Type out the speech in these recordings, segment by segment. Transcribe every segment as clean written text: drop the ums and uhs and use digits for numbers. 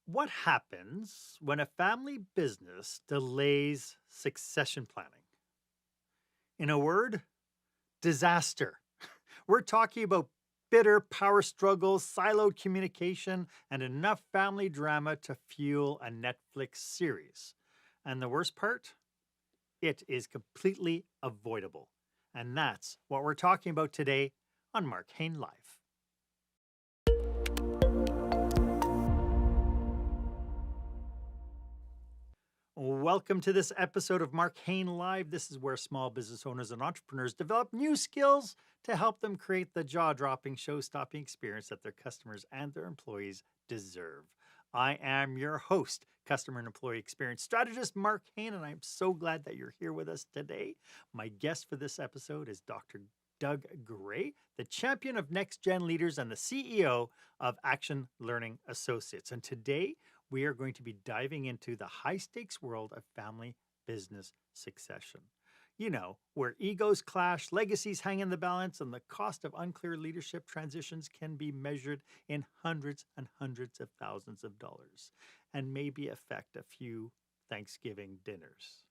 What happens when a family business delays succession planning? In a word, disaster. We're talking about bitter power struggles, siloed communication, and enough family drama to fuel a Netflix series. And the worst part? It is completely avoidable. And that's what we're talking about today on Marc Haine Live. Welcome to this episode of Marc Haine Live. This is where small business owners and entrepreneurs develop new skills to help them create the jaw dropping, show stopping experience that their customers and their employees deserve. I am your host, customer and employee experience strategist Marc Haine, and I'm so glad that you're here with us today. My guest for this episode is Dr. Doug Gray, the champion of next gen leaders and the CEO of Action Learning Associates. And today, we are going to be diving into the high stakes world of family business succession. You know, where egos clash, legacies hang in the balance, and the cost of unclear leadership transitions can be measured in hundreds and hundreds of thousands of dollars and maybe affect a few Thanksgiving dinners.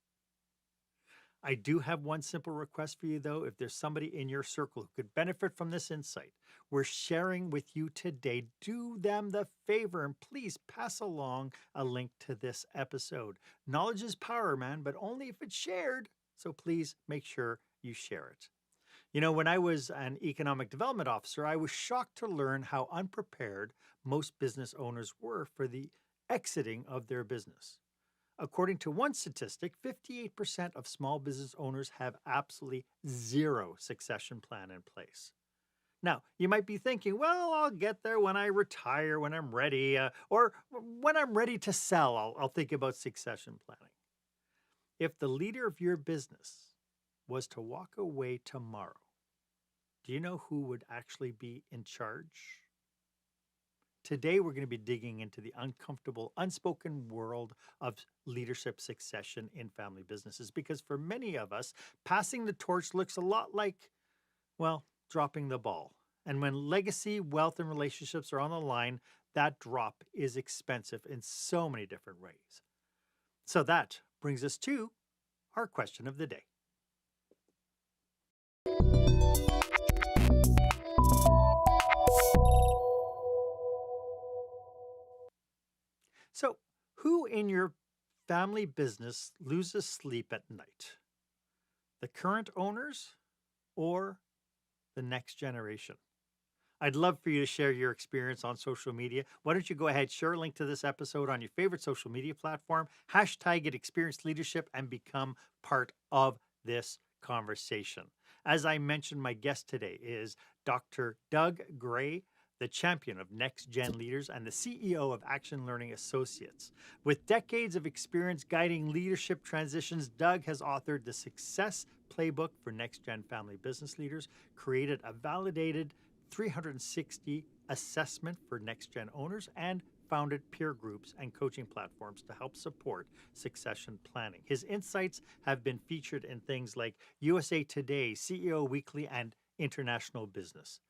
I do have one simple request for you, though. If there's somebody in your circle who could benefit from this insight we're sharing with you today, do them the favor and please pass along a link to this episode. Knowledge is power, man, but only if it's shared. So please make sure you share it. You know, when I was an economic development officer, I was shocked to learn how unprepared most business owners were for the exiting of their business. According to one statistic, 58% of small business owners have absolutely zero succession plan in place. Now, you might be thinking, well, I'll get there when I retire, when I'm ready, or when I'm ready to sell, I'll think about succession planning. If the leader of your business was to walk away tomorrow, do you know who would actually be in charge? Today, we're going to be digging into the uncomfortable, unspoken world of leadership succession in family businesses because for many of us, passing the torch looks a lot like, well, dropping the ball. And when legacy, wealth, and relationships are on the line, that drop is expensive in so many different ways. So that brings us to our question of the day. So, who in your family business loses sleep at night? The current owners or the next generation? I'd love for you to share your experience on social media. Why don't you go ahead, share a link to this episode on your favorite social media platform, hashtag it experienced leadership, and become part of this conversation. As I mentioned, my guest today is Dr. Doug Gray, the champion of next gen leaders and the CEO of Action Learning Associates. With decades of experience guiding leadership transitions, Doug has authored the Success Playbook for Next Gen Family Business Leaders, created a validated 360 assessment for next gen owners, and founded peer groups and coaching platforms to help support succession planning. His insights have been featured in things like USA Today, CEO Weekly, and International Business.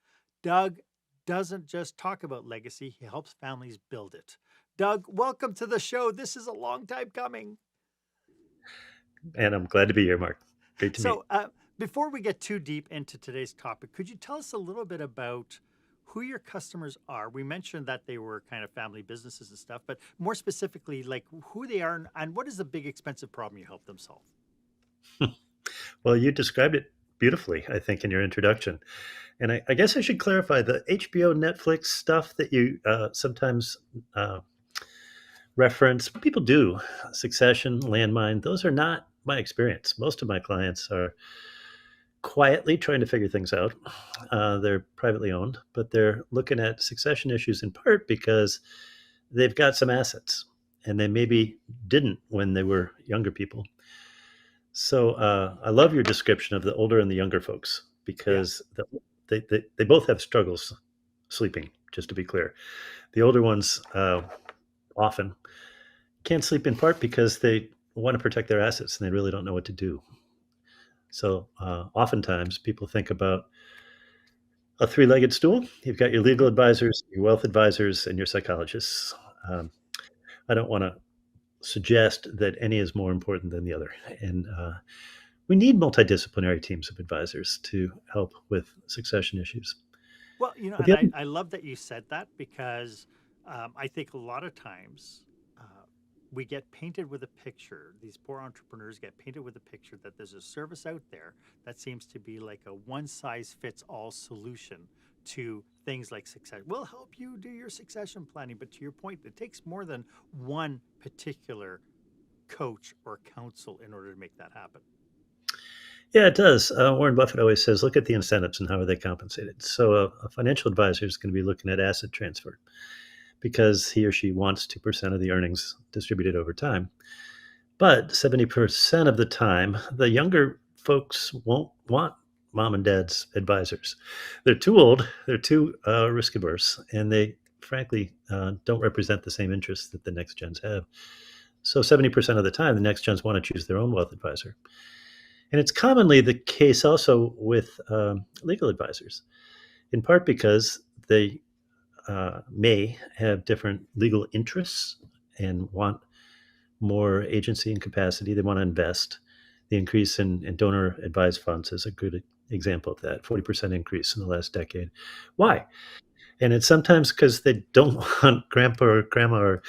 Doug doesn't just talk about legacy, he helps families build it. Doug, welcome to the show. This is a long time coming. And I'm glad to be here, Mark. Great to meet So, before we get too deep into today's topic, could you tell us a little bit about who your customers are? We mentioned that they were kind of family businesses and stuff, but more specifically, like who they are and what is the big expensive problem you help them solve? you. Well, you described it beautifully, I think, in your introduction. And I guess I should clarify the HBO, Netflix stuff that you sometimes uh, reference. People do Succession, Landmine. Those are not my experience. Most of my clients are quietly trying to figure things out. They're privately owned, but they're looking at succession issues in part because they've got some assets and they maybe didn't when they were younger people. So I love your description of the older and the younger folks Yeah. because they both have struggles sleeping, just to be clear. The older ones often can't sleep in part because they want to protect their assets and they really don't know what to do. So oftentimes people think about a three-legged stool. You've got your legal Hmm. advisors, your wealth advisors, and your psychologists. Um, I don't want to suggest that any is more important than the other. And we need multidisciplinary teams of advisors to help with succession issues. Well, But and the other, I love that you said that because I think a lot of times we get painted with a picture. These poor entrepreneurs get painted with a picture that there's a service out there that seems to be like a one size fits all solution to things like success. We'll help you do your succession planning. But to your point, it takes more than one particular coach or counsel in order to make that happen. yeah, it does. Warren Buffett always says, look at the incentives and how are they compensated. So a financial advisor is going to be looking at asset transfer because he or she wants 2% of the earnings distributed over time. But 70% of the time, the younger folks won't want mom and dad's advisors. They're too old, they're too risk averse, and they frankly don't represent the same interests that the next gens have. So 70% of the time, the next gens want to choose their own wealth advisor. And it's commonly the case also with legal advisors, in part because they may have different legal interests and want more agency and capacity. They want to invest. The increase in donor advised funds is a good example of that 40% increase in the last decade. Why? And it's sometimes because they don't want grandpa or grandma or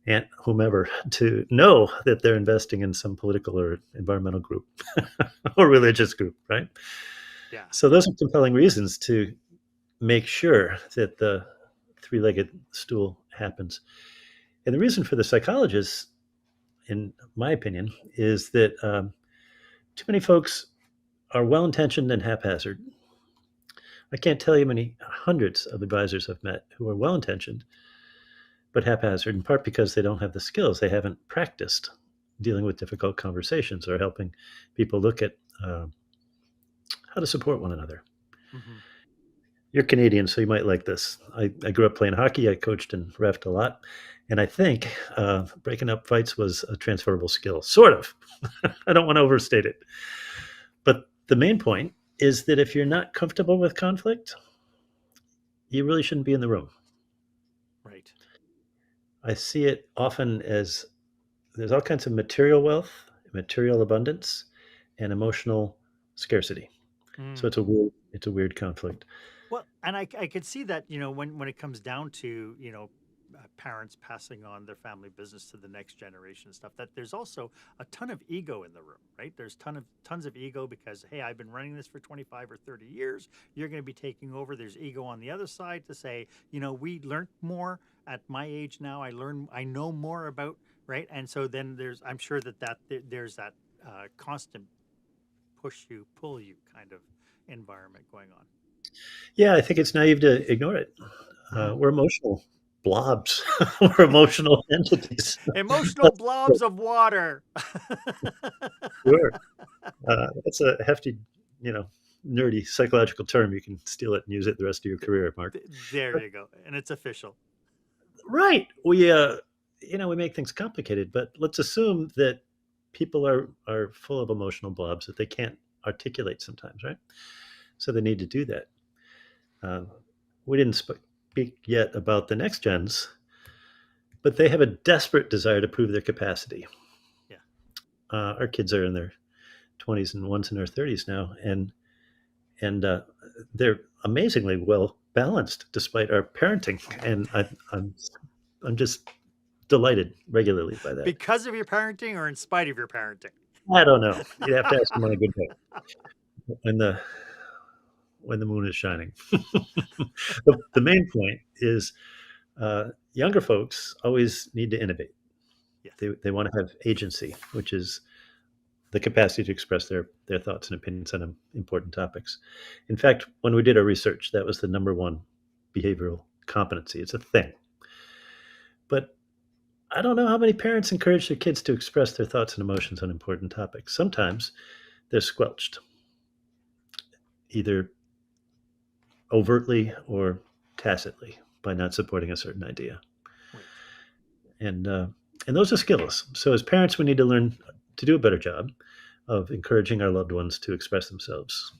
aunt, whomever, to know that they're investing in some political or environmental group or religious group, right? Yeah. So those are compelling reasons to make sure that the three-legged stool happens. And the reason for the psychologists, in my opinion, is that too many folks are well-intentioned and haphazard. I can't tell you how many hundreds of advisors I've met who are well-intentioned but haphazard, in part because they don't have the skills. They haven't practiced dealing with difficult conversations or helping people look at how to support one another. Hmm. You're Canadian, so you might like this. I grew up playing hockey. I coached and refed a lot. And I think breaking up fights was a transferable skill, sort of. I don't want to overstate it. But the main point is that if you're not comfortable with conflict, you really shouldn't be in the room. Right. I see it often as there's all kinds of material wealth, material abundance, and emotional scarcity. So Mm. it's a weird conflict. Well, and I could see that, when it comes down to, parents passing on their family business to the next generation and stuff, that there's also a ton of ego in the room, right? There's tons of ego because, hey, I've been running this for 25 or 30 years. You're going to be taking over. There's ego on the other side to say, we learned more at my age now. I know more about, right? And so then I'm sure there's that constant push you, pull you kind of environment going on. Yeah, I think it's naive to ignore it. Mhm. We're emotional blobs. We're emotional entities. Emotional That's blobs of water. sure. That's a hefty, you know, nerdy psychological term. You can steal it and use it the rest of your career, Mark. There But, you go. And it's official. right. We make things complicated, but let's assume that people are full of emotional blobs that they can't articulate sometimes, right? So they need to do that. Uh, we didn't speak yet about the next gens, but they have a desperate desire to prove their capacity. Yeah. Our kids are in their 20s and one's in their 30s now, and they're amazingly well balanced despite our parenting, and I'm just delighted regularly by that. Because of your parenting or in spite of your parenting? I don't know. You'd have to ask them on a good day when the moon is shining. The main point is younger folks always need to innovate. Yes. They want to have agency, which is the capacity to express their thoughts and opinions on important topics. In fact, when we did our research, that was the number one behavioral competency. It's a thing. But I don't know how many parents encourage their kids to express their thoughts and emotions on important topics. Sometimes they're squelched, either overtly or tacitly, by not supporting a certain idea. Right. And uh, and those are skills. So as parents, we need to learn to do a better job of encouraging our loved ones to express themselves.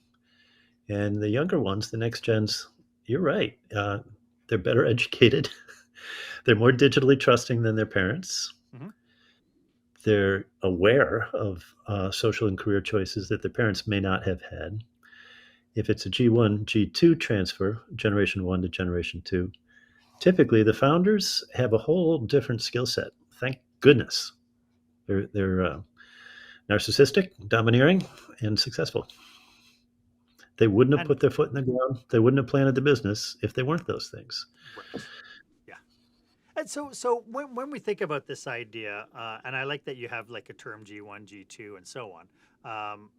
And the younger ones, the next gens, you're right. They're better educated. They're more digitally trusting than their parents. Hmm. They're aware of social and career choices that their parents may not have had. If it's a G1, G2 transfer, generation one to generation two, typically the founders have a whole different skill set. Thank goodness. They're narcissistic, domineering, and successful. They wouldn't have And put their foot in the ground. They wouldn't have planted the business if they weren't those things. right. Yeah. And so when we think about this idea, and I like that you have like a term G1, G2, and so on,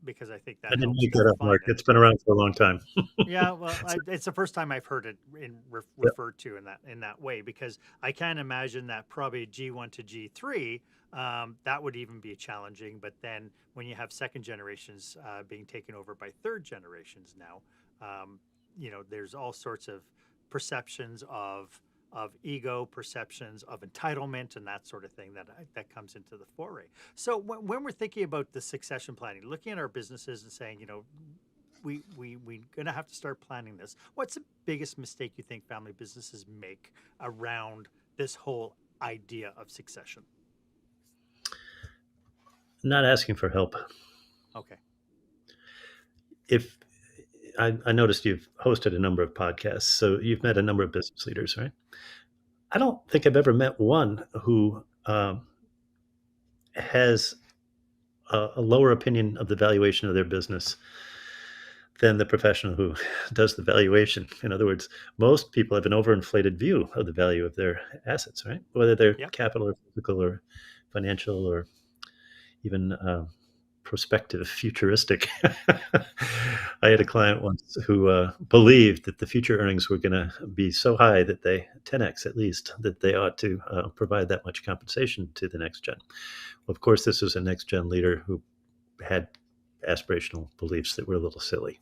because I think I that didn't helps make that up, define Mark. it. It's been around for a long time. Yeah, well, So, it's the first time I've heard it yep. referred to in that way, because I can imagine that probably G1 to G3, that would even be challenging. But then when you have second generations being taken over by third generations now, there's all sorts of perceptions of ego, perceptions of entitlement, and that sort of thing that comes into the foray. So when we're thinking about the succession planning, looking at our businesses and saying, we're going to have to start planning this. What's the biggest mistake you think family businesses make around this whole idea of succession? Not asking for help. Okay. If I noticed you've hosted a number of podcasts, so you've met a number of business leaders, right? I don't think I've ever met one who has a lower opinion of the valuation of their business than the professional who does the valuation. In other words, most people have an overinflated view of the value of their assets, right? Whether they're Yep. capital or physical or financial or even prospective, futuristic. I had a Yeah. client once who believed that the future earnings were going to be so high that they 10x at least that they ought to provide that much compensation to the next gen. Well, of course, this was a next gen leader who had aspirational beliefs that were a little silly.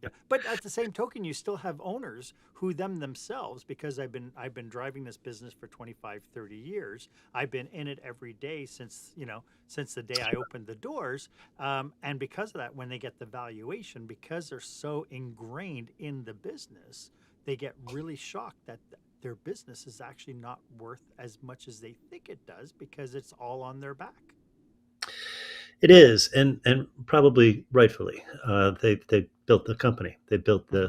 Yeah. But at the same token, you still have owners who themselves, because I've been driving this business for 25, 30 years. I've been in it every day since the day I opened the doors. And because of that, when they get the valuation, because they're so ingrained in the business, they get really shocked that their business is actually not worth as much as they think it does because it's all on their back. It is, and probably rightfully. They built the company. They built Hmm.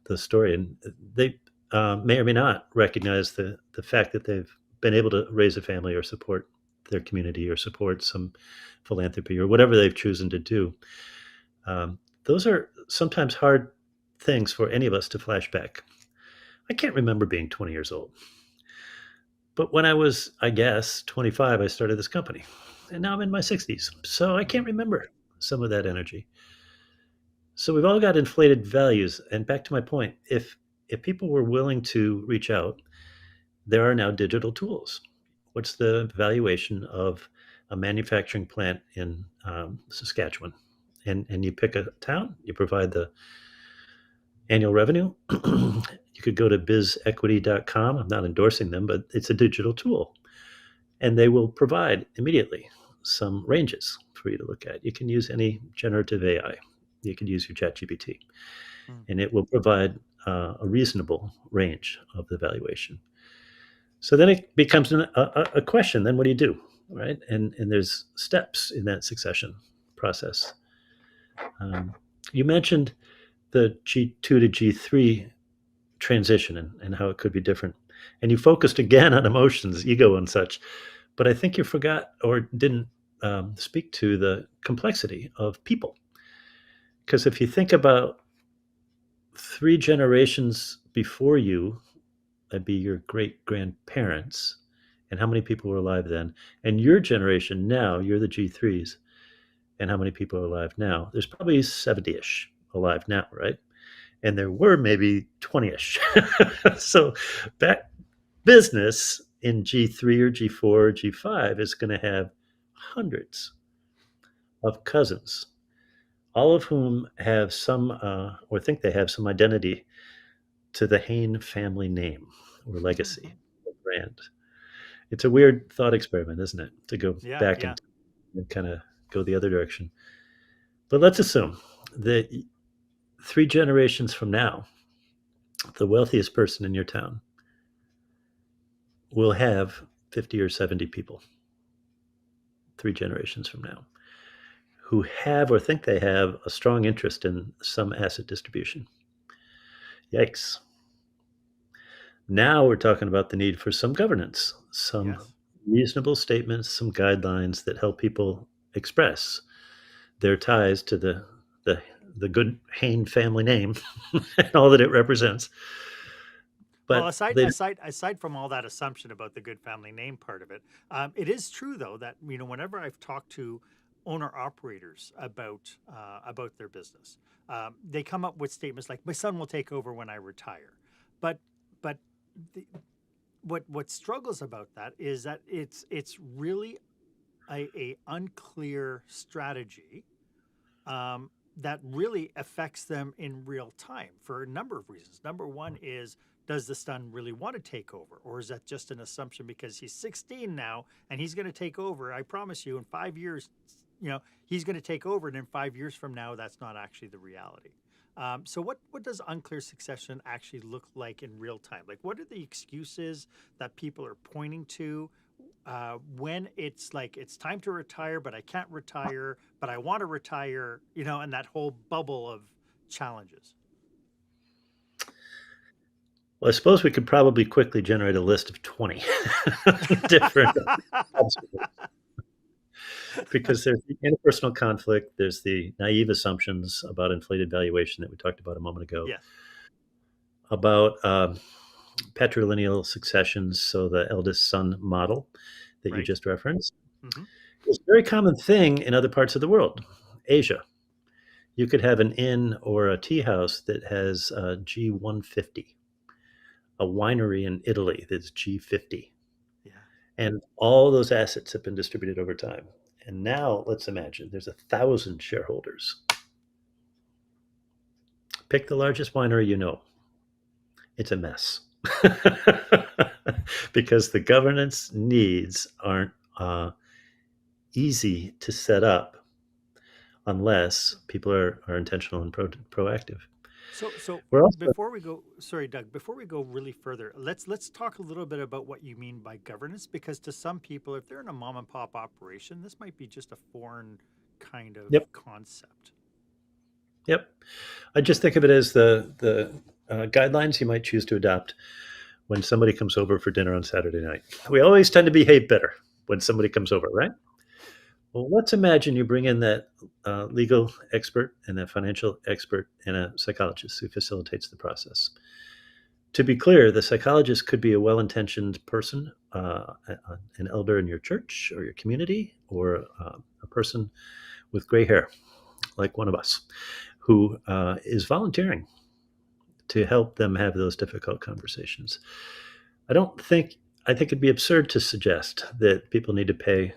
the story, and they may or may not recognize the fact that they've been able to raise a family or support their community or support some philanthropy or whatever they've chosen to do. Those are sometimes hard things for any of us to flash back. I can't remember being 20 years old, but when I was, I guess, 25, I started this company, and now I'm in my 60s, so I Hmm. can't remember some of that energy. So we've all got inflated values. And back to my point, if people were willing to reach out, there are now digital tools. What's the valuation of a manufacturing plant in Saskatchewan? And you pick a town, you provide the annual revenue. You could go to bizequity.com. I'm not endorsing them, but it's a digital tool. And they will provide immediately some ranges for you to look at. You can use any generative AI. You can use your ChatGPT, Hmm. and it will provide a reasonable range of the valuation. So then it becomes a question. Then what do you do, right? And there's steps in that succession process. Um, you mentioned the G2 to G3 transition and how it could be different, and you focused again on emotions, ego, and such. But I think you forgot or didn't speak to the complexity of people. Because if you think about three generations before you, that'd be your great grandparents, and how many people were alive then, and your generation now, you're the G3s, and how many people are alive now? There's probably 70-ish alive now, right? And there were maybe 20-ish. So that business in G3 or G4 or G5 is going to have hundreds of cousins, all of whom have some or think they have some identity to the Haine family name or legacy or brand. It's a weird thought experiment, isn't it? To go Yeah, back yeah. and kind of go the other direction. But let's assume that three generations from now, the wealthiest person in your town will have 50 or 70 people 3 generations from now who have or think they have a strong interest in some asset distribution. Yikes. Now we're talking about the need for some governance, some Yes. reasonable statements, some guidelines that help people express their ties to the, the good Haine family name and all that it represents. Well, But aside they, aside aside from all that assumption about the good family name part of it, it is true though that whenever I've talked to owner operators about their business, they come up with statements like, "My son will take over when I retire," but but the, what struggles about that is that it's really a unclear strategy that really affects them in real time for a number of reasons. Number one is, does the son really want to take over? Or is that just an assumption because he's 16 now and he's going to take over? I promise you, in 5 years, he's going to take over. And in 5 years from now, that's not actually the reality. So what does unclear succession actually look like in real time? Like, what are the excuses that people are pointing to when it's like it's time to retire, but I can't retire, but I want to retire, and that whole bubble of challenges. well, I suppose we could probably quickly generate a list of 20 different obstacles because there's the interpersonal conflict, there's the naive assumptions about inflated valuation that we talked about a moment ago, Yes, about patrilineal successions, so the eldest son model that you right. just referenced. Hmm. It's a very common thing in other parts of the world. Asia, you could have an inn or a tea house that has G150, a winery in Italy that's G50, Yeah. and all those assets have been distributed over time. And now let's imagine there's 1,000 shareholders. Pick the largest winery you know. It's a mess because the governance needs aren't easy to set up unless people are intentional and proactive. So We're also, before we go, sorry, Doug, before we go really further, let's talk a little bit about what you mean by governance, because to some people, if they're in a mom and pop operation, this might be just a foreign kind of yep, concept. yep. I just think of it as the guidelines you might choose to adopt when somebody comes over for dinner on Saturday night. We always tend to behave better when somebody comes over, right? Well, let's imagine you bring in that legal expert and that financial expert and a psychologist who facilitates the process. To be clear, the psychologist could be a well intentioned person, an elder in your church or your community, or a person with gray hair, like one of us, who is volunteering to help them have those difficult conversations. I don't think, I think it'd be absurd to suggest that people need to pay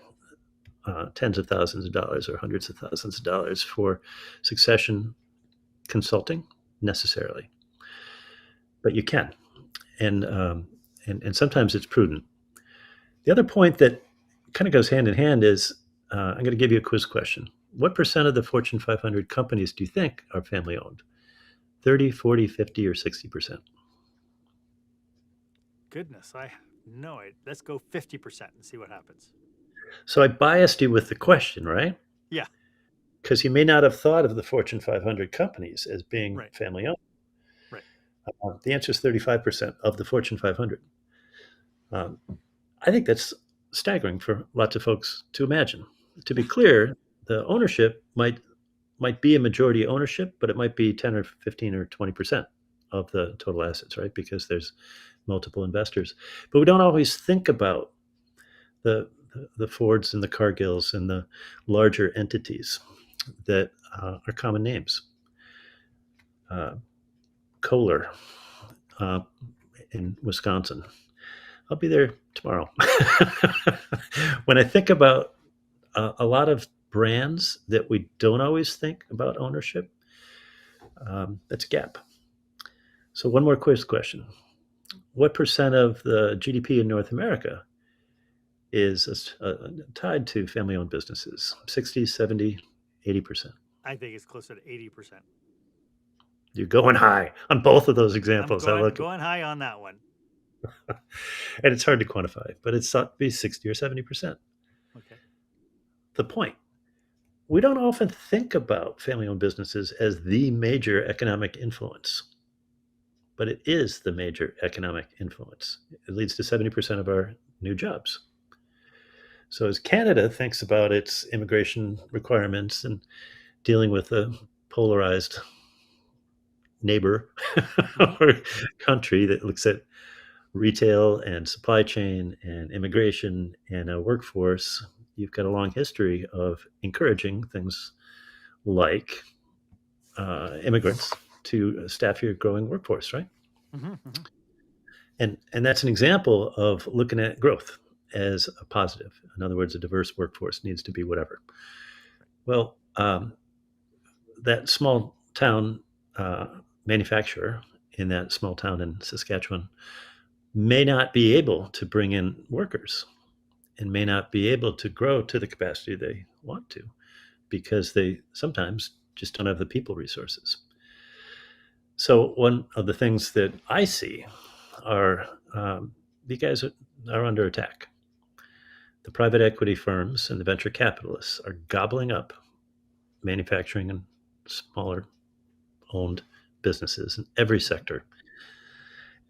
tens of thousands of dollars or hundreds of thousands of dollars for succession consulting necessarily, but you can, and and sometimes it's prudent. The other point that kind of goes hand in hand is I'm going to give you a quiz question. What percent of the Fortune 500 companies do you think are family owned? 30, 40, 50, or 60%? Goodness, I know it. Let's go 50% and see what happens. So I biased you with the question, right? Yeah, Because you may not have thought of the Fortune 500 companies as being right, family owned. right. The answer is 35% of the Fortune 500. Um, I think that's staggering for lots of folks to imagine. To be clear, the ownership might be a majority ownership, but it might be 10 or 15 or 20% of the total assets, right? Because there's multiple investors. But we don't always think about the Fords and the Cargills and the larger entities that are common names. Uh, Kohler uh, in Wisconsin. I'll be there tomorrow. When I think about a lot of brands that we don't always think about ownership, that's a gap. So, one more quiz question. What percent of the GDP in North America is tied to family owned businesses? 60, 70, 80%. I think it's closer to 80%. You're going high on both of those I'm examples. I going like it. going high on that one. And it's hard to quantify, but it's thought to be 60 or 70%. Okay. The point, we don't often think about family owned businesses as the major economic influence, but it is the major economic influence. It leads to 70% of our new jobs. So, as Canada thinks about its immigration requirements and dealing with a polarized neighbor Hmm. or country that looks at retail and supply chain and immigration and a workforce, you've got a long history of encouraging things like immigrants to staff your growing workforce, right? Hmm. Hmm. And that's an example of looking at growth as a positive. In other words, a diverse workforce needs to be whatever. Well, that small town uh, manufacturer in that small town in Saskatchewan may not be able to bring in workers and may not be able to grow to the capacity they want to because they sometimes just don't have the people resources. So, one of the things that I see are you guys are under attack. The private equity firms and the venture capitalists are gobbling up manufacturing and smaller owned businesses in every Hmm. sector.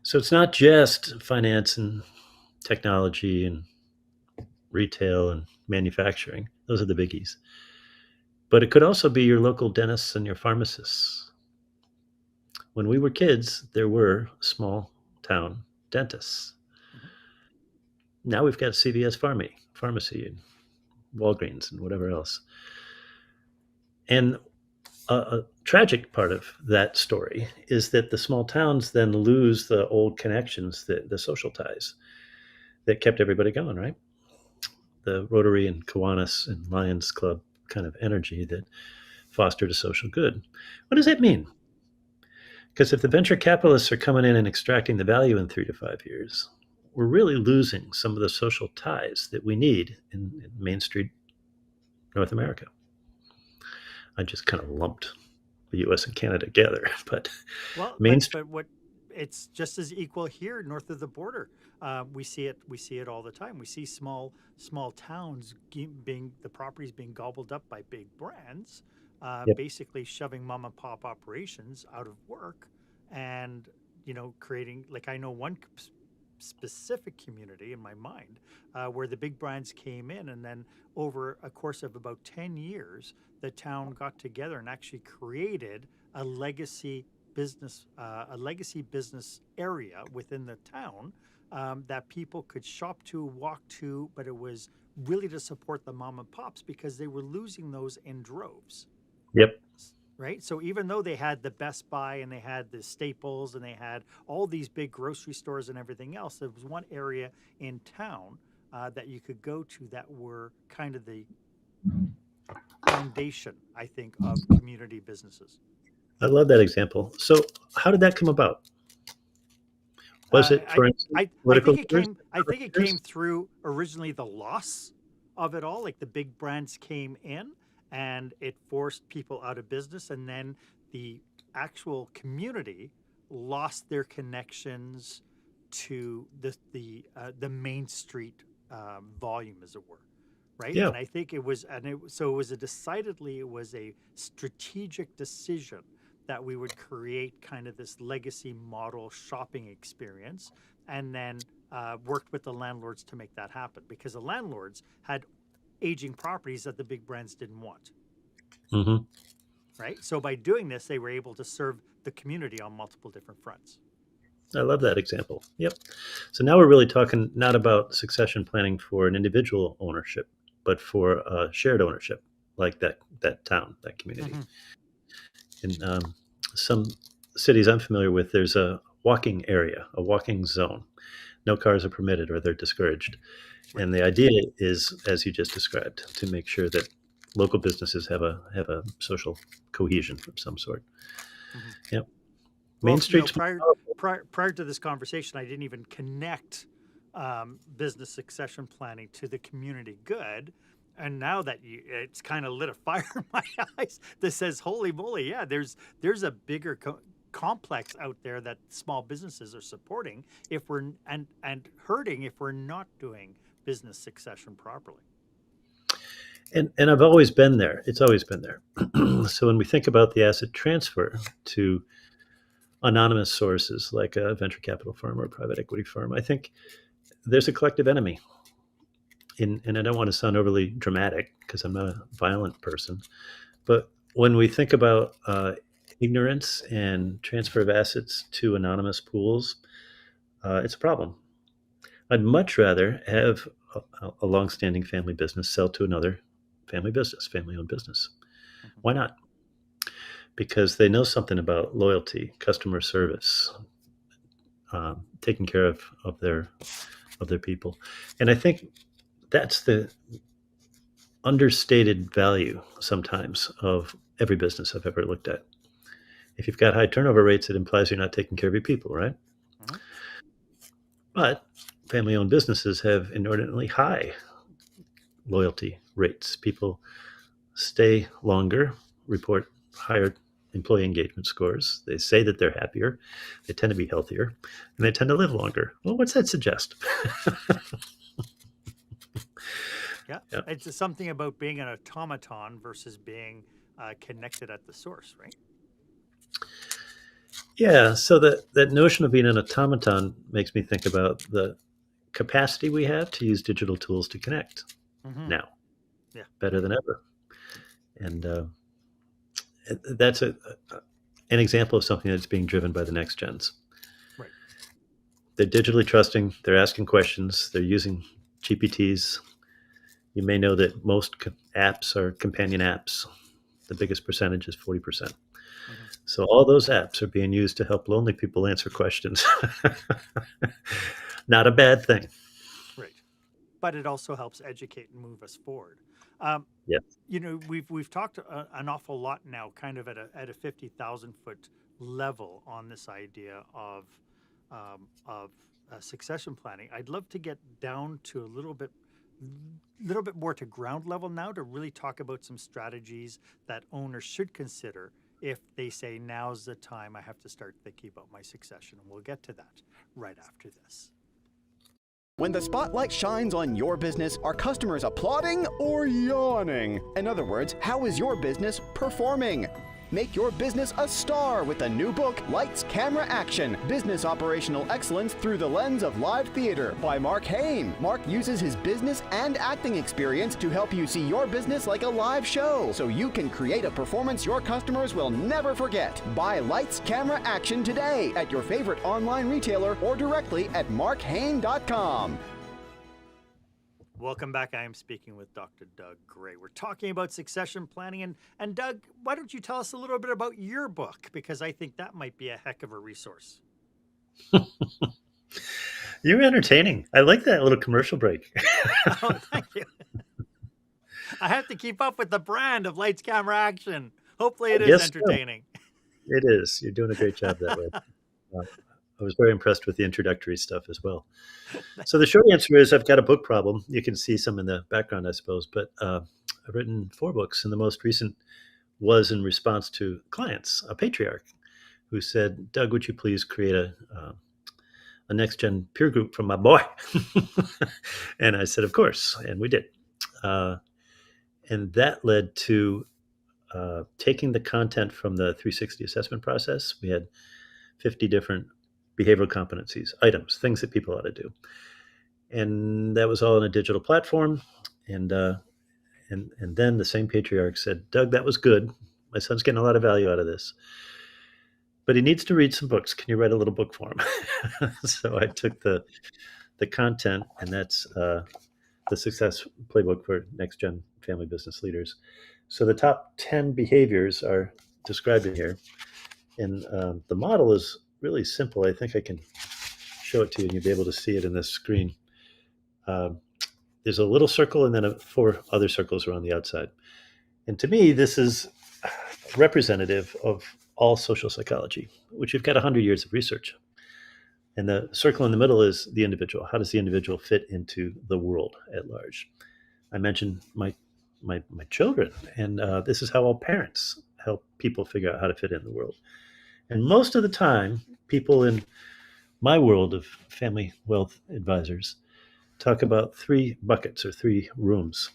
So it's not just finance and technology and retail and manufacturing. Those are the biggies. But it could also be your local dentists and your pharmacists. When we were kids, there were small town dentists. Hmm. Now we've got CVS pharmacy and Walgreens and whatever else. And a tragic part of that story is that the small towns then lose the old connections, the social ties that kept everybody going, right? The Rotary and Kiwanis and Lions Club kind of energy that fostered a social good. What does that mean? Because if the venture capitalists are coming in and extracting the value in 3 to 5 years, we're really losing some of the social ties that we need in Main Street, North America. I just kind of lumped the US and Canada together, but Well, Main Street, but what it's just as equal here north of the border. We see it. We see it all the time. We see small towns being the properties being gobbled up by big brands, yep, basically shoving mom and pop operations out of work, and creating like I know one specific community in my mind where the big brands came in, and then over a course of about 10 years, the town got together and actually created a legacy business area within the town that people could shop to, walk to, but it was really to support the mom and pops because they were losing those in droves. yep, Right. So even though they had the Best Buy and they had the Staples and they had all these big grocery stores and everything else, there was one area in town that you could go to that were kind of the foundation, I think, of community businesses. I love that example. So, how did that come about? Was Uh, it, I, for instance, I political think it leaders, came. I think it came leaders? through originally the loss of it all. Like the big brands came in, and it forced people out of business, and then the actual community lost their connections to the main street volume, as it were. Right, Yeah, and I think it was, so it was a decidedly, it was a strategic decision that we would create kind of this legacy model shopping experience, and then worked with the landlords to make that happen because the landlords had aging properties that the big brands didn't want. hmm, Right. So by doing this, they were able to serve the community on multiple different fronts. I love that example. Yep. So now we're really talking not about succession planning for an individual ownership, but for shared ownership, like that town, that community. Hmm. In some cities I'm familiar with, there's a walking area, a walking zone. No cars are permitted, or they're discouraged. Right. And the idea is, as you just described, to make sure that local businesses have a social cohesion of some sort. Hmm. Yep. Well, Main Street's powerful. prior to this conversation, I didn't even connect business succession planning to the community good. And now that it's kind of lit a fire in my eyes that says, "Holy moly, yeah, there's a bigger complex out there that small businesses are supporting if we're and hurting if we're not doing business succession properly. And I've always been there. It's always been there. So when we think about the asset transfer to anonymous sources like a venture capital firm or a private equity firm, I think there's a collective enemy. And I don't want to sound overly dramatic because I'm not a violent person, but when we think about ignorance and transfer of assets to anonymous pools, it's a problem. I'd much rather have a longstanding family business sell to another family business, family-owned business. Mm-hmm. Why not? Because they know something about loyalty, customer service, taking care of their people, and I think that's the understated value sometimes of every business I've ever looked at. If you've got high turnover rates, it implies you're not taking care of your people, right? Mm-hmm. But family-owned businesses have inordinately high loyalty rates. People stay longer, report higher employee engagement scores. They say that they're happier, they tend to be healthier, and they tend to live longer. Well, what's that suggest? Yeah, it's something about being an automaton versus being connected at the source, right? Yeah, so that notion of being an automaton makes me think about the capacity we have to use digital tools to connect Mm-hmm. now, Yeah, better than ever. And that's an example of something that's being driven by the next gens. right. They're digitally trusting, they're asking questions, they're using GPTs. You may know that most apps are companion apps. The biggest percentage is 40%. Mm-hmm. So all those apps are being used to help lonely people answer questions. Not a bad thing. Right. But it also helps educate and move us forward. Yeah. You know, we've talked an awful lot now, kind of at a 50,000 foot level on this idea of succession planning. I'd love to get down to a little bit more to ground level now to really talk about some strategies that owners should consider if they say now's the time I have to start thinking about my succession. And we'll get to that right after this. When the spotlight shines on your business, are customers applauding or yawning? In other words, how is your business performing? Make your business a star with the new book, Lights, Camera, Action, Business Operational Excellence Through the Lens of Live Theater by Marc Haine. Marc uses his business and acting experience to help you see your business like a live show, so you can create a performance your customers will never forget. Buy Lights, Camera, Action today at your favorite online retailer or directly at marchaine.com. Welcome back. I am speaking with Dr. Doug Gray. We're talking about succession planning. And Doug, why don't you tell us a little bit about your book? Because I think that might be a heck of a resource. You're entertaining. I like that little commercial break. Oh, thank you. I have to keep up with the brand of Lights, Camera, Action. Hopefully it is entertaining. So. It is. You're doing a great job that way. I was very impressed with the introductory stuff as well. So the short answer is I've got a book problem. You can see some in the background, I suppose, but I've written 4 books, and the most recent was in response to clients, a patriarch who said, Doug, would you please create a next-gen peer group from my boy? And I said, of course, and we did. And that led to taking the content from the 360 assessment process. We had 50 different behavioral competencies, items, things that people ought to do. And that was all on a digital platform. And then the same patriarch said, Doug, that was good. My son's getting a lot of value out of this, but he needs to read some books. Can you write a little book for him? So I took the content, and that's the Success Playbook for Next Gen Family Business Leaders. So the top 10 behaviors are described in here. And the model is really simple. I think I can show it to you, and you'll be able to see it in this screen. There's a little circle and then 4 other circles around the outside. And to me, this is representative of all social psychology, which you've got 100 years of research. And the circle in the middle is the individual. How does the individual fit into the world at large? I mentioned my children, and this is how all parents help people figure out how to fit in the world. And most of the time, people in my world of family wealth advisors talk about three buckets or three rooms.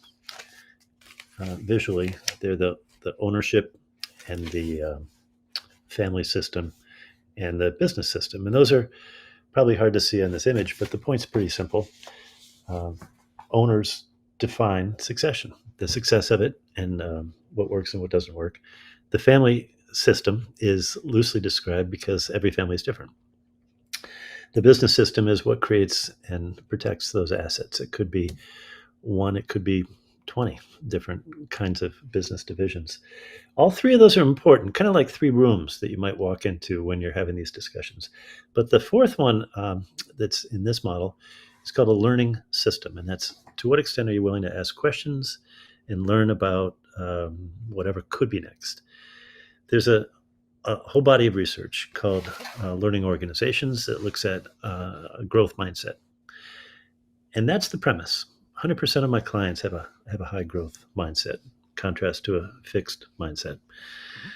Visually, they're the ownership and the family system and the business system. And those are probably hard to see on this image, but the point's pretty simple. Um, Owners define succession, the success of it, and what works and what doesn't work. The family system is loosely described because every family is different. The business system is what creates and protects those assets. It could be one, it could be 20 different kinds of business divisions. All three of those are important, kind of like three rooms that you might walk into when you're having these discussions. But the fourth one that's in this model is called a learning system. And that's to what extent are you willing to ask questions and learn about whatever could be next? There's a whole body of research called Learning Organizations that looks at a growth mindset. And that's the premise. 100% of my clients have a high growth mindset, contrast to a fixed mindset. Mm-hmm.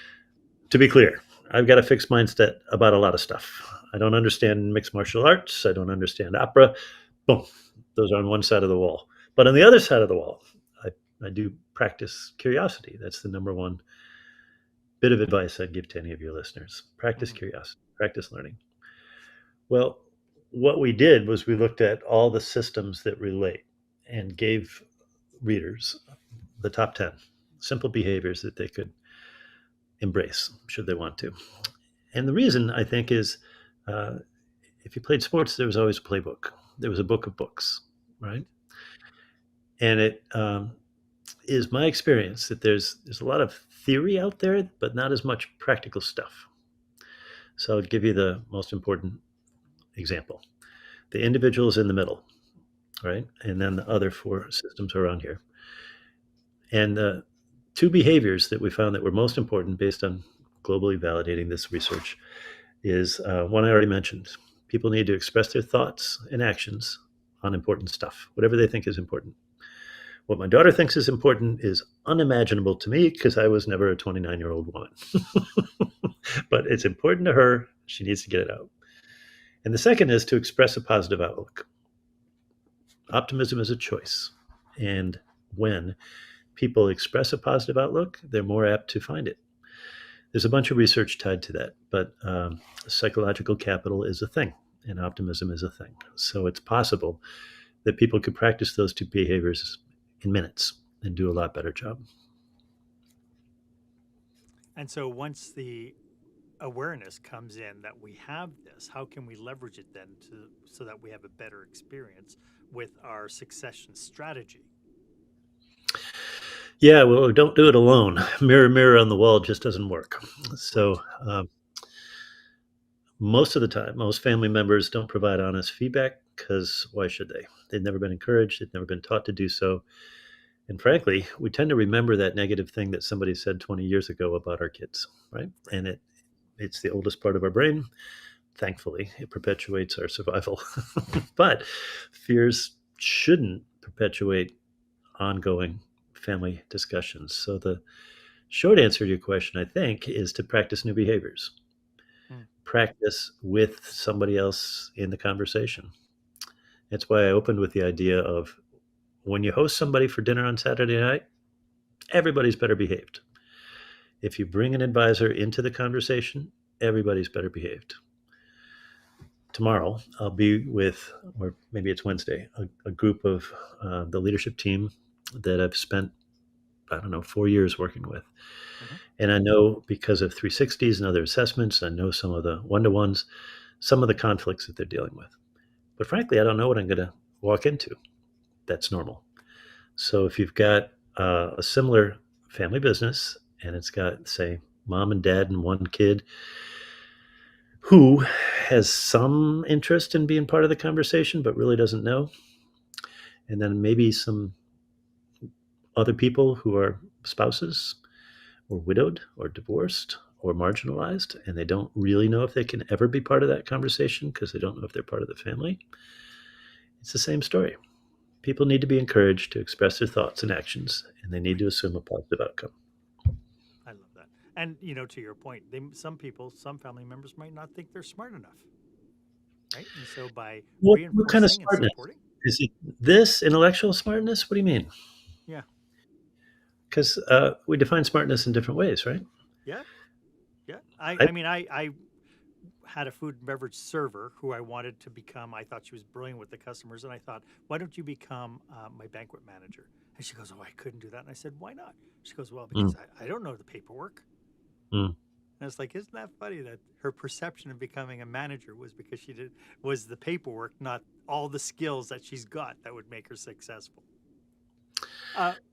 To be clear, I've got a fixed mindset about a lot of stuff. I don't understand mixed martial arts. I don't understand opera. Boom, those are on one side of the wall. But on the other side of the wall, I do practice curiosity. That's the number one bit of advice I'd give to any of your listeners. Practice Mm-hmm. curiosity, practice learning. Well, what we did was we looked at all the systems that relate and gave readers the top 10 simple behaviors that they could embrace should they want to. And the reason, I think, is if you played sports, there was always a playbook. There was a book of books, right? And it is my experience that there's a lot of theory out there, but not as much practical stuff. So I'll give you the most important example. The individual is in the middle, right? And then the other four systems around here. And the two behaviors that we found that were most important based on globally validating this research is one I already mentioned. People need to express their thoughts and actions on important stuff, whatever they think is important. What my daughter thinks is important is unimaginable to me because I was never a 29-year-old woman. But it's important to her. She needs to get it out. And the second is to express a positive outlook. Optimism is a choice. And when people express a positive outlook, they're more apt to find it. There's a bunch of research tied to that, but psychological capital is a thing, and optimism is a thing. So it's possible that people could practice those two behaviors in minutes and do a lot better job. And so once the awareness comes in that we have this, how can we leverage it then to so that we have a better experience with our succession strategy? Yeah, well, don't do it alone. Mirror, mirror on the wall just doesn't work. So most of the time, most family members don't provide honest feedback because why should they? They've never been encouraged. They've never been taught to do so. And frankly, we tend to remember that negative thing that somebody said 20 years ago about our kids, right? And it's the oldest part of our brain. Thankfully, it perpetuates our survival. But fears shouldn't perpetuate ongoing family discussions. So the short answer to your question, I think, is to practice new behaviors. Mm. Practice with somebody else in the conversation. That's why I opened with the idea of when you host somebody for dinner on Saturday night, everybody's better behaved. If you bring an advisor into the conversation, everybody's better behaved. Tomorrow, I'll be with, or maybe it's Wednesday, a group of the leadership team that I've spent, I don't know, 4 years working with. Mm-hmm. And I know because of 360s and other assessments, I know some of the one-to-ones, some of the conflicts that they're dealing with. But frankly, I don't know what I'm going to walk into. That's normal. So if you've got a similar family business and it's got, say, mom and dad and one kid who has some interest in being part of the conversation but really doesn't know, and then maybe some other people who are spouses or widowed or divorced or marginalized, and they don't really know if they can ever be part of that conversation because they don't know if they're part of the family, it's the same story. People need to be encouraged to express their thoughts and actions, and they need to assume a positive outcome. I love that. And to your point, some people, some family members might not think they're smart enough, right? And so by What kind of reinforcing and smartness? supporting, Is it this intellectual smartness? What do you mean? yeah, Because we define smartness in different ways, right? yeah, yeah. I, I, I mean, I had a food and beverage server who I wanted to become. I thought she was brilliant with the customers, and I thought, why don't you become my banquet manager? And she goes, oh, I couldn't do that. And I said, why not? She goes, well, mm, because I don't know the paperwork. mm. And it's like, isn't that funny that her perception of becoming a manager was because was the paperwork, not all the skills that she's got that would make her successful.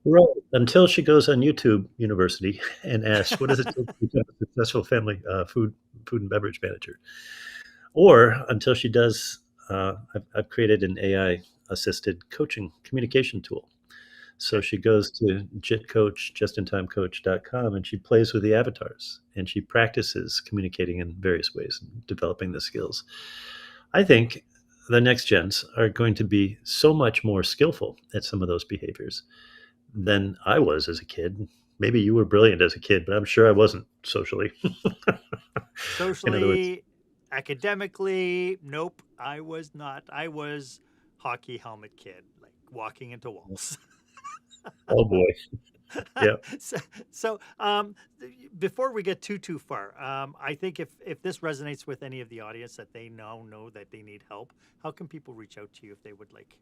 Right. Until she goes on YouTube University and asks, "What does it take to become a successful family food and beverage manager?" Or until she does, I've created an AI assisted coaching communication tool. So Okay. she goes to JITcoach, justintimecoach.com, and she plays with the avatars and she practices communicating in various ways and developing the skills. I think the next gens are going to be so much more skillful at some of those behaviors than I was as a kid. Maybe you were brilliant as a kid, but I'm sure I wasn't socially. In other words, Socially, academically, nope, I was not. I was hockey helmet kid, like walking into walls. oh boy, yeah, so, so before we get too far, I think if this resonates with any of the audience that they know that they need help, how can people reach out to you if they would like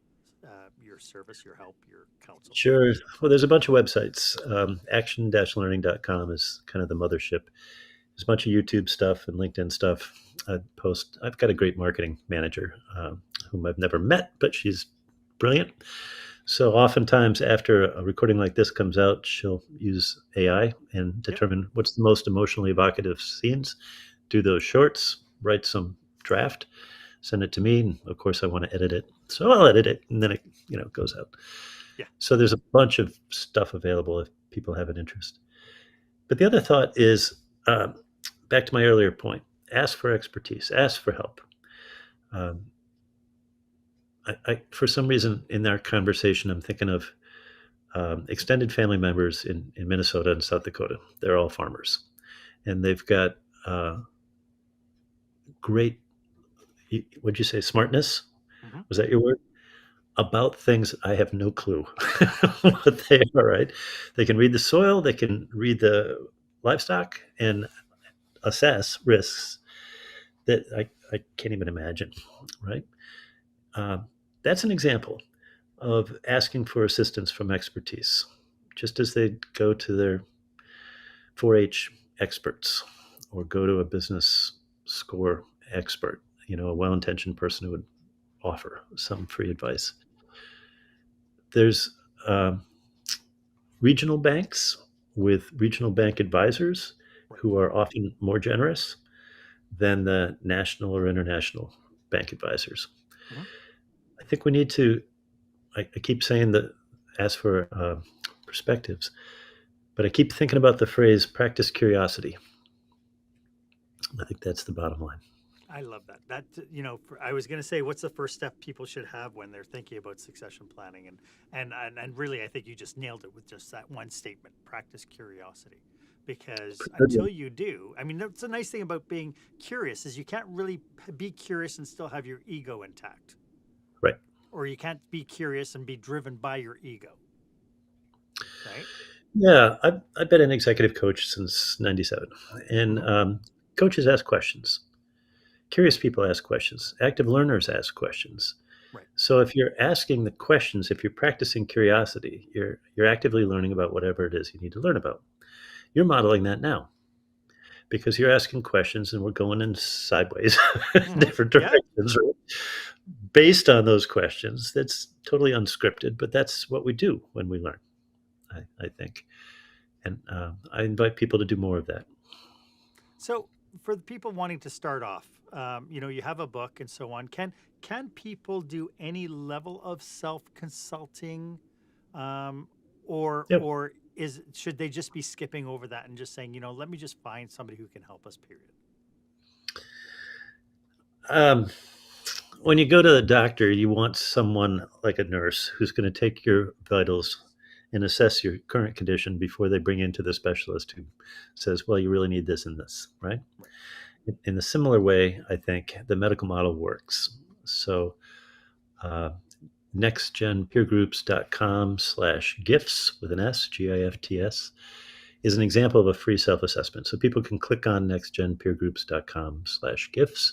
your service, your help, your counsel? sure. Well, there's a bunch of websites. Action-learning.com is kind of the mothership. There's a bunch of YouTube stuff and LinkedIn stuff. I've got a great marketing manager whom I've never met, but she's brilliant. So oftentimes after a recording like this comes out, she'll use AI and Yep. determine what's the most emotionally evocative scenes, do those shorts, write some draft, send it to me. And of course I want to edit it. So I'll edit it and then it, goes out. Yeah. So there's a bunch of stuff available if people have an interest. But the other thought is back to my earlier point, ask for expertise, ask for help. Um, for some reason in our conversation, I'm thinking of extended family members in Minnesota and South Dakota. They're all farmers, and they've got great. What'd you say? Smartness? Hmm. Was that your word? About things I have no clue what they are. Right? They can read the soil. They can read the livestock and assess risks that I can't even imagine. Right? Uh, that's an example of asking for assistance from expertise, just as they go to their 4-H experts or go to a business score expert, a well intentioned person who would offer some free advice. There's regional banks with regional bank advisors Right. who are often more generous than the national or international bank advisors. Hmm. I think we need to, I keep saying that ask for perspectives, but I keep thinking about the phrase practice curiosity. I think that's the bottom line. I love that. I was going to say, what's the first step people should have when they're thinking about succession planning? And really, I think you just nailed it with just that one statement: practice curiosity. Because until you do, I mean, that's a nice thing about being curious is you can't really be curious and still have your ego intact, Right. or you can't be curious and be driven by your ego, right? Yeah, I've been an executive coach since '97, and Hmm. coaches ask questions. Curious people ask questions. Active learners ask questions. Right. So if you're asking the questions, if you're practicing curiosity, you're actively learning about whatever it is you need to learn about. You're modeling that now because you're asking questions, and we're going in sideways, Hmm. different Yeah. directions, right? Based on those questions. That's totally unscripted, but that's what we do when we learn. I think. And I invite people to do more of that. So, for the people wanting to start off, you have a book and so on. Can people do any level of self consulting, um, Yep. or should they just be skipping over that and just saying, let me just find somebody who can help us? Period. Um, when you go to the doctor, you want someone like a nurse who's going to take your vitals and assess your current condition before they bring you into the specialist who says, well, you really need this and this, right? Right. In a similar way, I think the medical model works. So uh, nextgenpeergroups.com/gifts with an S, GIFTS, is an example of a free self-assessment. So people can click on nextgenpeergroups.com/gifts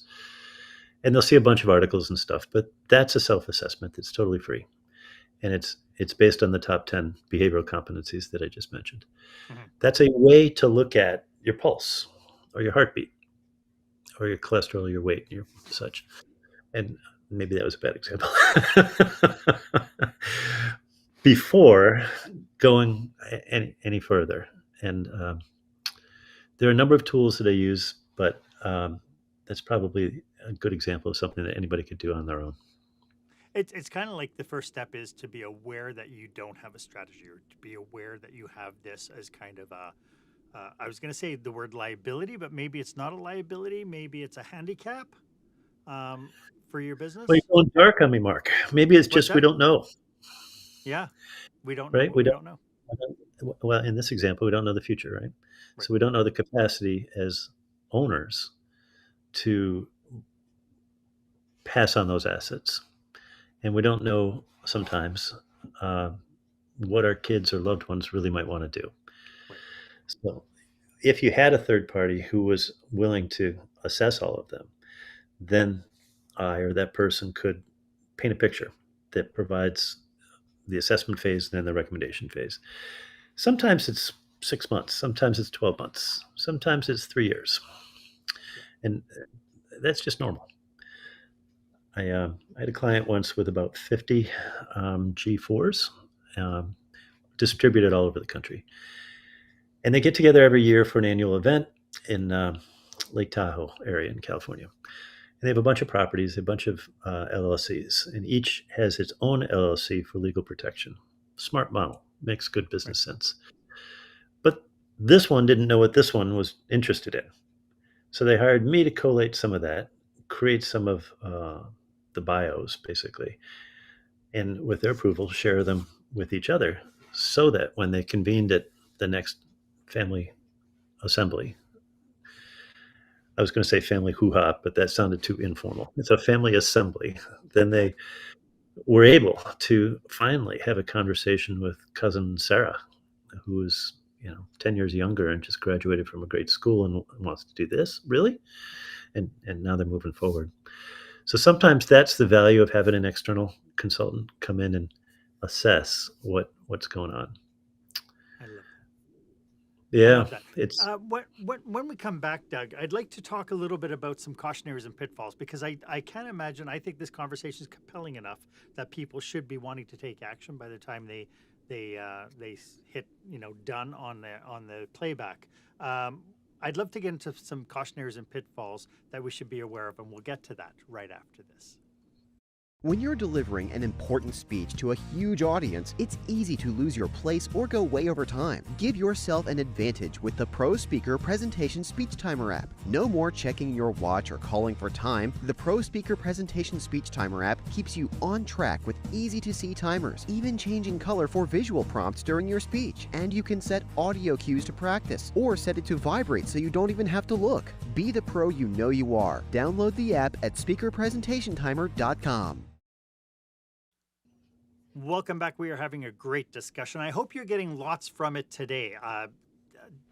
and they'll see a bunch of articles and stuff, but that's a self-assessment that's totally free. And it's based on the top 10 behavioral competencies that I just mentioned. Mhm. That's a way to look at your pulse or your heartbeat or your cholesterol or your weight, your such. And maybe that was a bad example. Before going any further. And there are a number of tools that I use, but that's probably a good example of something that anybody could do on their own. It's kind of like the first step is to be aware that you don't have a strategy, or to be aware that you have this as kind of a, I was going to say the word liability, but maybe it's not a liability. Maybe it's a handicap um, for your Well, business. you're going dark on me, Mark. Maybe it's What's just we that? don't know, Yeah, we don't know right? what we don't know. Well, in this example, we don't know the future, right? Right. So we don't know the capacity as owners to pass on those assets. And we don't know sometimes uh, what our kids or loved ones really might want to do. Right. So if you had a third party who was willing to assess all of them, then I or that person could paint a picture that provides the assessment phase and then the recommendation phase. Sometimes it's 6 months, sometimes it's 12 months, sometimes it's 3 years. Yeah. And that's just normal. I had a client once with about 50 G4s distributed all over the country. And they get together every year for an annual event in Lake Tahoe area in California. And they have a bunch of properties, a bunch of LLCs, and each has its own LLC for legal protection. Smart model, makes good Right. business sense. But this one didn't know what this one was interested in. So they hired me to collate some of that, create some of the bios, basically, and with their approval, share them with each other so that when they convened at the next family assembly, I was going to say family hoo-ha, but that sounded too informal. It's a family assembly. Then Okay. they were able to finally have a conversation with cousin Sarah, who is 10 years younger and just graduated from a great school and wants to do this. Really? And now they're moving forward. So sometimes that's the value of having an external consultant come in and assess what's going on. I love that. I Yeah, love that. it's When we come back, Doug, I'd like to talk a little bit about some cautionaries and pitfalls, because I can't imagine. I think this conversation is compelling enough that people should be wanting to take action by the time they hit done on the playback. I'd love to get into some cautionaries and pitfalls that we should be aware of, and we'll get to that right after this. When you're delivering an important speech to a huge audience, it's easy to lose your place or go way over time. Give yourself an advantage with the Pro Speaker Presentation Speech Timer app. No more checking your watch or calling for time. The Pro Speaker Presentation Speech Timer app keeps you on track with easy-to-see timers, even changing color for visual prompts during your speech. And you can set audio cues to practice, or set it to vibrate so you don't even have to look. Be the pro you know you are. Download the app at speakerpresentationtimer.com. Welcome back. We are having a great discussion. I hope you're getting lots from it today.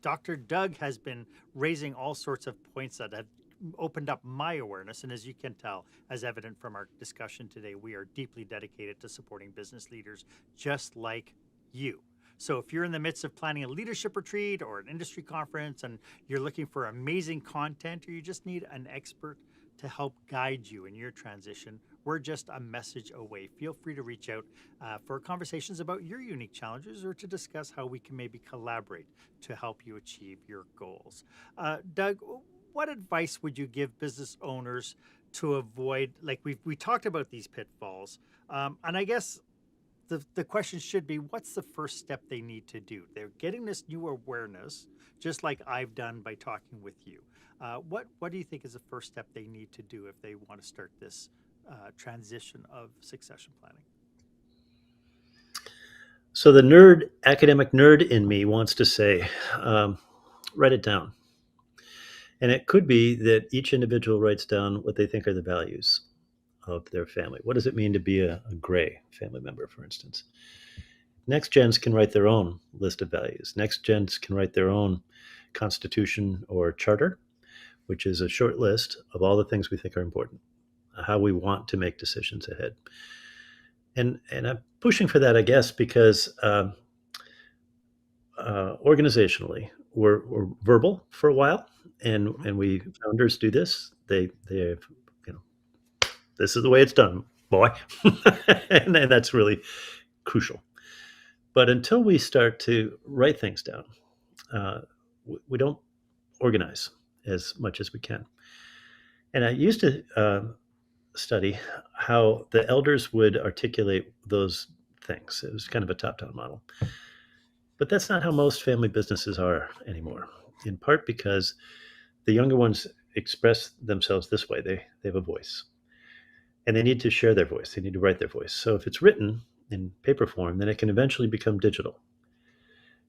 Dr. Doug has been raising all sorts of points that have opened up my awareness. And as you can tell, as evident from our discussion today, we are deeply dedicated to supporting business leaders just like you. So if you're in the midst of planning a leadership retreat or an industry conference and you're looking for amazing content, or you just need an expert to help guide you in your transition, we're just a message away. Feel free to reach out for conversations about your unique challenges, or to discuss how we can maybe collaborate to help you achieve your goals. Doug, what advice would you give business owners to avoid, like we talked about these pitfalls, and I guess the question should be, what's the first step they need to do? They're getting this new awareness, just like I've done by talking with you. What do you think is the first step they need to do if they want to start this transition of succession planning? So the academic nerd in me wants to say, write it down. And it could be that each individual writes down what they think are the values of their family. What does it mean to be a gray family member, for instance? Next gens can write their own list of values. Next gens can write their own constitution or charter, which is a short list of all the things we think are important, how we want to make decisions ahead. And I'm pushing for that, I guess, because organizationally, we're verbal for a while, and we founders do this. They have, this is the way it's done, boy, and that's really crucial. But until we start to write things down, we don't organize as much as we can. And I used to study how the elders would articulate those things. It was kind of a top-down model. But that's not how most family businesses are anymore, in part because the younger ones express themselves this way. They have a voice, and they need to share their voice. They need to write their voice. So if it's written in paper form, then it can eventually become digital.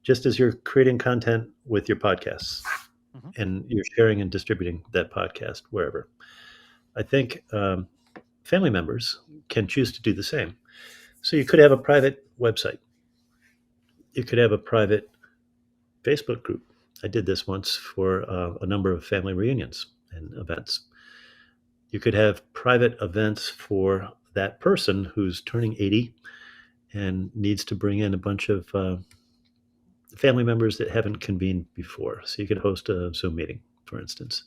Just as you're creating content with your podcasts and you're sharing and distributing that podcast wherever. I think family members can choose to do the same. So you could have a private website. You could have a private Facebook group. I did this once for a number of family reunions and events. You could have private events for that person who's turning 80 and needs to bring in a bunch of family members that haven't convened before. So you could host a Zoom meeting, for instance.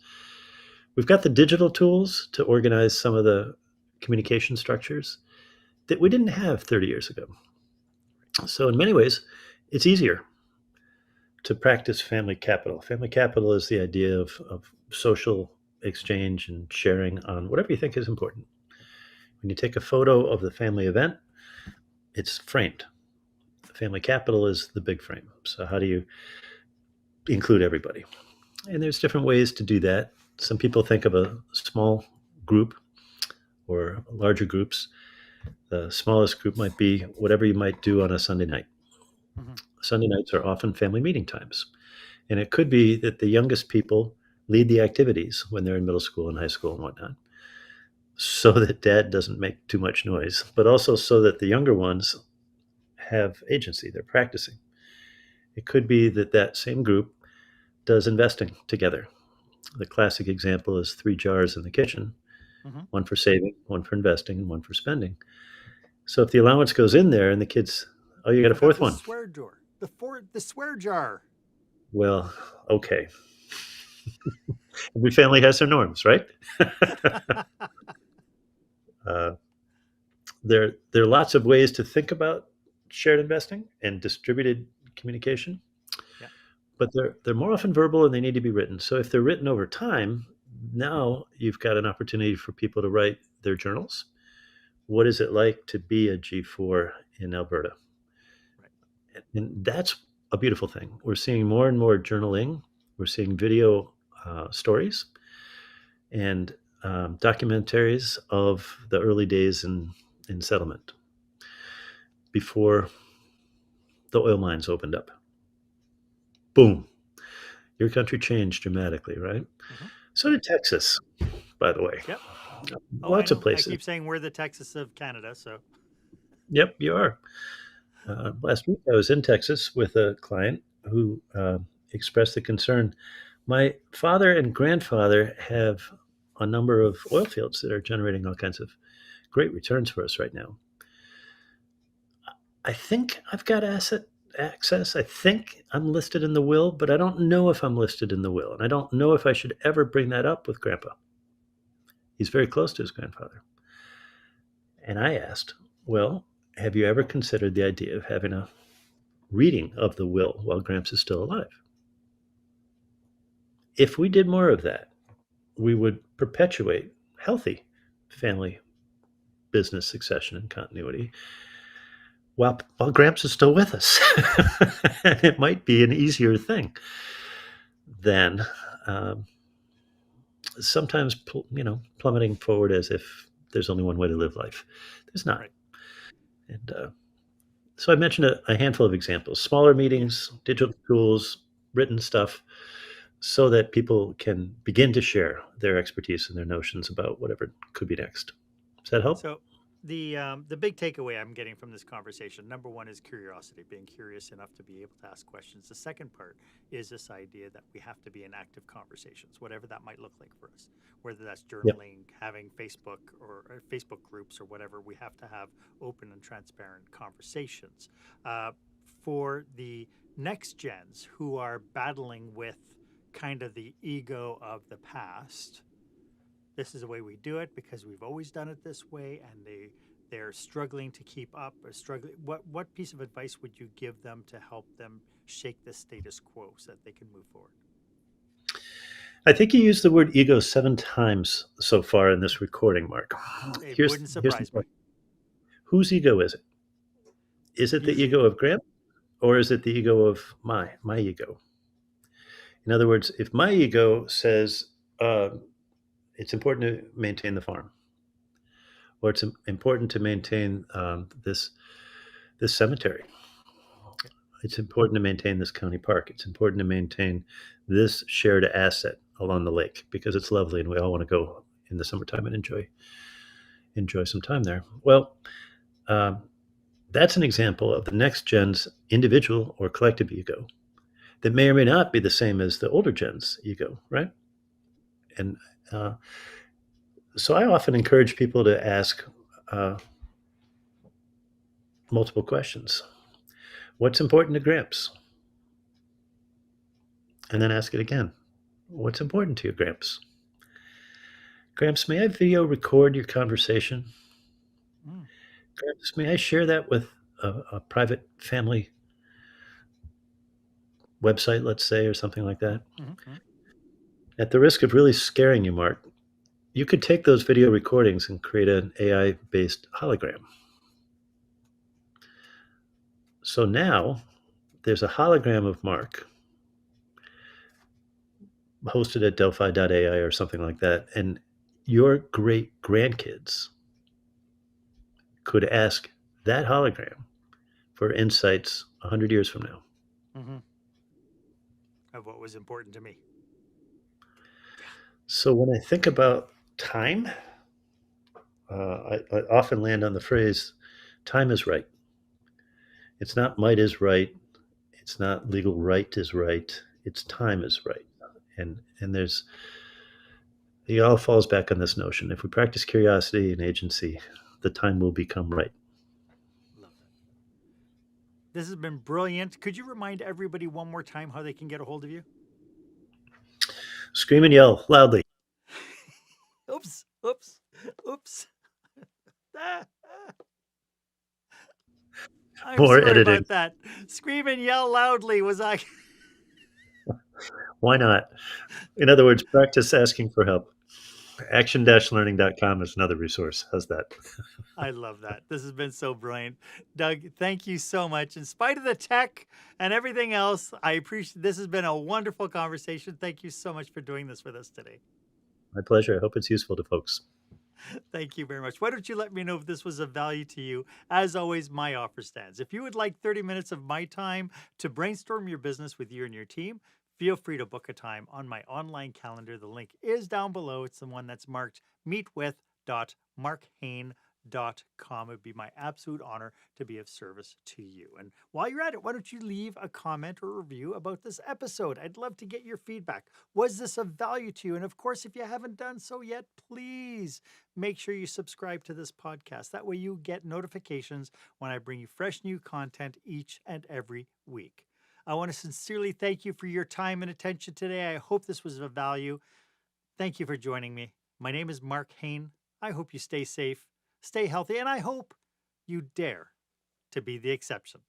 We've got the digital tools to organize some of the communication structures that we didn't have 30 years ago. So in many ways, it's easier to practice family capital. Family capital is the idea of social exchange and sharing on whatever you think is important. When you take a photo of the family event, it's framed. Family capital is the big frame. So how do you include everybody? And there's different ways to do that. Some people think of a small group or larger groups. The smallest group might be whatever you might do on a Sunday night. Sunday nights are often family meeting times. And it could be that the youngest people lead the activities when they're in middle school and high school and whatnot, so that dad doesn't make too much noise, but also so that the younger ones have agency. They're practicing. It could be that that same group does investing together. The classic example is 3 jars in the kitchen, one for saving, one for investing, and one for spending. So if the allowance goes in there and the kids, oh, you got a fourth one. Swear jar. The swear jar. Well, okay. Every family has their norms, right? There are lots of ways to think about shared investing and distributed communication, but they're more often verbal and they need to be written. So if they're written over time, now you've got an opportunity for people to write their journals. What is it like to be a G4 in Alberta? Right. And that's a beautiful thing. We're seeing more and more journaling. We're seeing video stories and documentaries of the early days in settlement before the oil mines opened up. Boom. Your country changed dramatically, right? So did Texas, by the way. Yep. Lots of places. I keep saying we're the Texas of Canada, so. Yep, you are. Last week I was in Texas with a client who expressed the concern. My father and grandfather have a number of oil fields that are generating all kinds of great returns for us right now. I think I've got asset access. I think I'm listed in the will, but I don't know if I'm listed in the will. And I don't know if I should ever bring that up with Grandpa. He's very close to his grandfather. And I asked, well, have you ever considered the idea of having a reading of the will while Gramps is still alive? If we did more of that, we would perpetuate healthy family business succession and continuity while Gramps is still with us. It might be an easier thing than sometimes, plummeting forward as if there's only one way to live life. There's not. And So I mentioned a handful of examples: smaller Yeah. meetings, digital tools, written stuff, so that people can begin to share their expertise and their notions about whatever could be next. Does that help? So the big takeaway I'm getting from this conversation, number one, is curiosity, being curious enough to be able to ask questions. The second part is this idea that we have to be in active conversations, whatever that might look like for us, whether that's Yep. journaling, having Facebook or Facebook groups or whatever. We have to have open and transparent conversations. Uh, for the next gens who are battling with kind of the ego of the past, this is the way we do it because we've always done it this way, and they're struggling to keep up or struggling. What piece of advice would you give them to help them shake the status quo so that they can move forward? I think you used the word ego 7 times so far in this recording, Mark. It Here's wouldn't here's the surprise me. question: whose ego is it? Is it the Usually, ego of Graham, or is it the ego of my ego? In other words, if my ego says it's important to maintain the farm, or it's important to maintain this cemetery, yeah. it's important to maintain this county park, it's important to maintain this shared asset along the lake because it's lovely and we all want to go in the summertime and enjoy some time there. Well, um, that's an example of the next gen's individual or collective ego that may or may not be the same as the older gen's ego, right? And uh, so I often encourage people to ask uh, multiple questions. What's important to Gramps? And then ask it again. What's important to you, Gramps? Gramps, may I video record your conversation? Mm, Gramps, may I share that with a private family website, let's say, or something like mm, that? mm, mm. At the risk of really scaring you, Mark, you could take those video recordings and create an AI based hologram. So now there's a hologram of Mark hosted at Delphi.ai or something like that. And your great grandkids could ask that hologram for insights 100 years from now. Mm-hmm. Of what was important to me. Yeah. So when I think about time, I often land on the phrase time is right. It's not might is right. It's not legal right is right. It's time is right. And there's it all falls back on this notion. If we practice curiosity and agency, the time will become right. Love that. This has been brilliant. Could you remind everybody one more time how they can get a hold of you? Scream and yell loudly. Oops, oops, oops. Ah, ah. I'm More sorry editing. about that. Scream and yell loudly was I. Why not? In other words, practice asking for help. Action-learning.com is another resource. How's that? I love that. This has been so brilliant. Doug, thank you so much. In spite of the tech and everything else, I appreciate this has been a wonderful conversation. Thank you so much for doing this with us today. My pleasure. I hope it's useful to folks. Thank you very much. Why don't you let me know if this was of value to you? As always, my offer stands. If you would like 30 minutes of my time to brainstorm your business with you and your team, feel free to book a time on my online calendar. The link is down below. It's the one that's marked meetwith.markhaine.com. It would be my absolute honor to be of service to you. And while you're at it, why don't you leave a comment or review about this episode? I'd love to get your feedback. Was this of value to you? And of course, if you haven't done so yet, please make sure you subscribe to this podcast. That way you get notifications when I bring you fresh new content each and every week. I want to sincerely thank you for your time and attention today. I hope this was of value. Thank you for joining me. My name is Marc Haine. I hope you stay safe, stay healthy, and I hope you dare to be the exception.